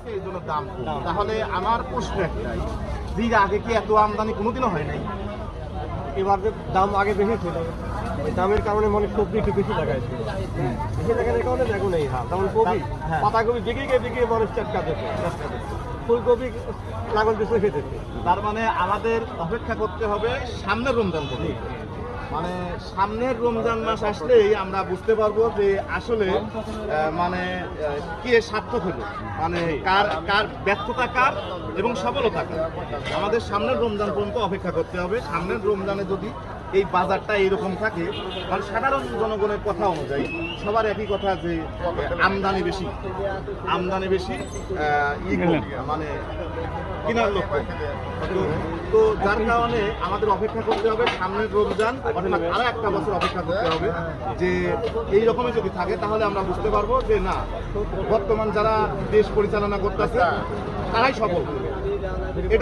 এই জন্য দাম কম। তাহলে আমার প্রশ্ন একটাই, দিন আগে কি এত আমদানি কোনোদিনও হয় নাই? এবার যে দাম আগে বেশি ছিল, ওই দামের কারণে মানে সবজি একটু বেশি লাগাইছে। বেশি লাগানোর কারণে দেখুন এই হাল। যেমন কবি, হ্যাঁ। পাতাকপি বিক্রি মানুষ চাটকা দিচ্ছে, ফুলকপি লাগান পিছনে খেতেছে। তার মানে আমাদের অপেক্ষা করতে হবে সামনের রমজান পর্যন্ত। মানে সামনের রমজান মাস আসলেই আমরা বুঝতে পারবো যে আসলে মানে কে সার্থক হলো, মানে কার কার ব্যর্থতা কার এবং সফলতা কার। আমাদের সামনের রমজান পর্যন্ত অপেক্ষা করতে হবে। সামনের রমজানে যদি এই বাজারটা এইরকম থাকে, মানে সাধারণ জনগণের কথা অনুযায়ী সবার একই কথা যে আমদানি বেশি, আমদানি বেশি, মানে কেনার লোক কম। তো যার কারণে আমাদের অপেক্ষা করতে হবে সামনের রমজান, অর্থাৎ আরো একটা বছর অপেক্ষা করতে হবে। যে এই রকমই যদি থাকে তাহলে আমরা বুঝতে পারবো যে না, বর্তমান যারা দেশ পরিচালনা করতেছে তারাই সফল। এটা